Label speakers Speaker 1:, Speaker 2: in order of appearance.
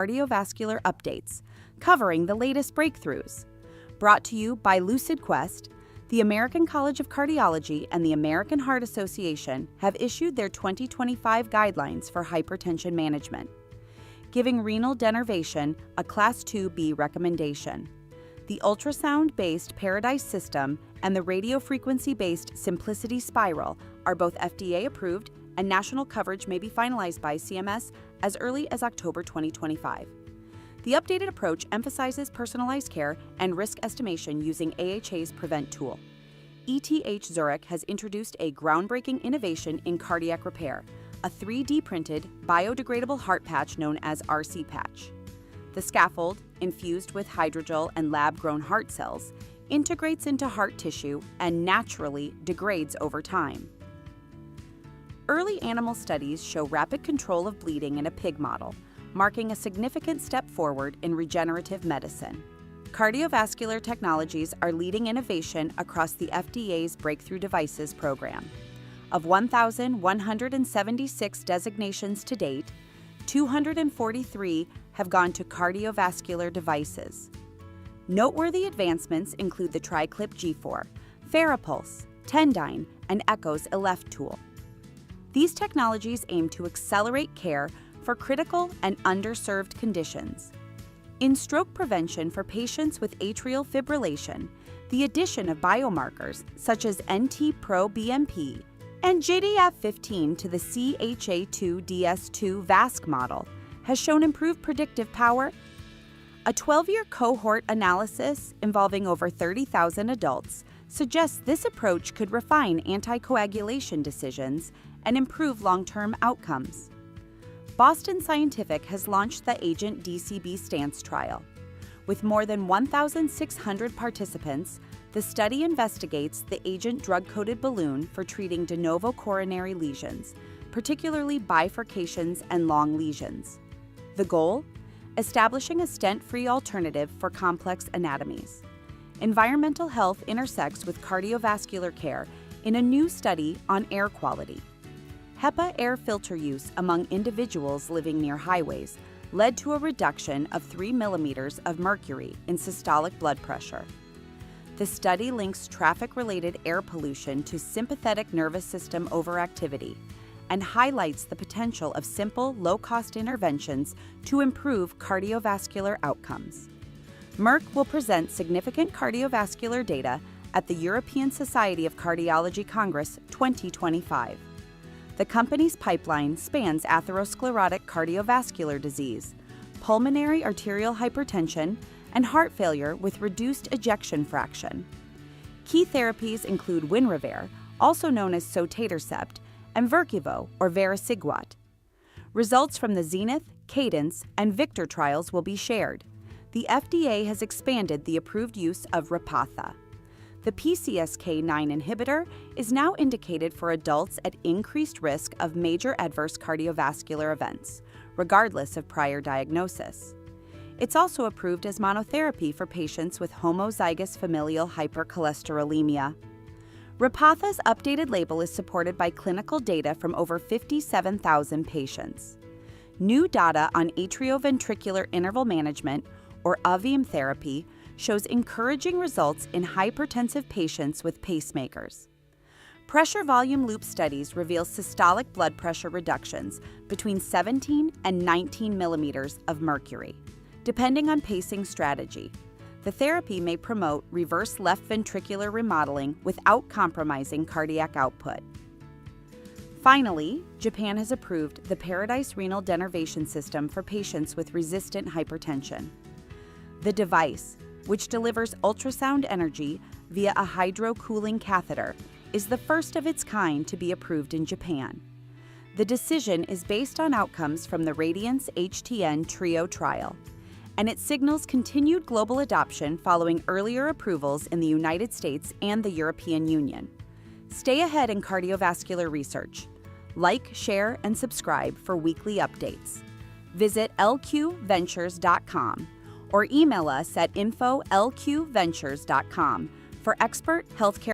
Speaker 1: Cardiovascular Updates, covering the latest breakthroughs. Brought to you by LucidQuest, the American College of Cardiology and the American Heart Association have issued their 2025 guidelines for hypertension management, giving renal denervation a Class IIb recommendation. The ultrasound-based Paradise system and the radiofrequency-based Simplicity Spiral are both FDA-approved, and national coverage may be finalized by CMS as early as October 2025. The updated approach emphasizes personalized care and risk estimation using AHA's Prevent tool. ETH Zurich has introduced a groundbreaking innovation in cardiac repair, a 3D printed, biodegradable heart patch known as RC patch. The scaffold, infused with hydrogel and lab-grown heart cells, integrates into heart tissue and naturally degrades over time. Early animal studies show rapid control of bleeding in a pig model, marking a significant step forward in regenerative medicine. Cardiovascular technologies are leading innovation across the FDA's Breakthrough Devices program. Of 1,176 designations to date, 243 have gone to cardiovascular devices. Noteworthy advancements include the TriClip G4, Farapulse, Tendyne, and Echo's ELEF tool. These technologies aim to accelerate care for critical and underserved conditions. In stroke prevention for patients with atrial fibrillation, the addition of biomarkers such as NT-proBNP and GDF15 to the CHA2DS2 VASC model has shown improved predictive power. A 12-year cohort analysis involving over 30,000 adults suggests this approach could refine anticoagulation decisions and improve long-term outcomes. Boston Scientific has launched the Agent DCB Stance trial. With more than 1,600 participants, the study investigates the Agent drug-coated balloon for treating de novo coronary lesions, particularly bifurcations and long lesions. The goal? Establishing a stent-free alternative for complex anatomies. Environmental health intersects with cardiovascular care in a new study on air quality. HEPA air filter use among individuals living near highways led to a reduction of 3 millimeters of mercury in systolic blood pressure. The study links traffic-related air pollution to sympathetic nervous system overactivity and highlights the potential of simple, low-cost interventions to improve cardiovascular outcomes. Merck will present significant cardiovascular data at the European Society of Cardiology Congress 2025. The company's pipeline spans atherosclerotic cardiovascular disease, pulmonary arterial hypertension, and heart failure with reduced ejection fraction. Key therapies include Winrevair, also known as sotatercept, and Verquvo or vericiguat. Results from the Zenith, Cadence, and Victor trials will be shared. The FDA has expanded the approved use of Repatha. The PCSK9 inhibitor is now indicated for adults at increased risk of major adverse cardiovascular events, regardless of prior diagnosis. It's also approved as monotherapy for patients with homozygous familial hypercholesterolemia. Repatha's updated label is supported by clinical data from over 57,000 patients. New data on atrioventricular interval management, or AVIM therapy, shows encouraging results in hypertensive patients with pacemakers. Pressure volume loop studies reveal systolic blood pressure reductions between 17 and 19 millimeters of mercury, depending on pacing strategy. The therapy may promote reverse left ventricular remodeling without compromising cardiac output. Finally, Japan has approved the Paradise Renal Denervation system for patients with resistant hypertension. The device, which delivers ultrasound energy via a hydro-cooling catheter, is the first of its kind to be approved in Japan. The decision is based on outcomes from the Radiance HTN TRIO trial, and it signals continued global adoption following earlier approvals in the United States and the European Union. Stay ahead in cardiovascular research. Like, share, and subscribe for weekly updates. Visit lqventures.com or email us at info@lqventures.com for expert healthcare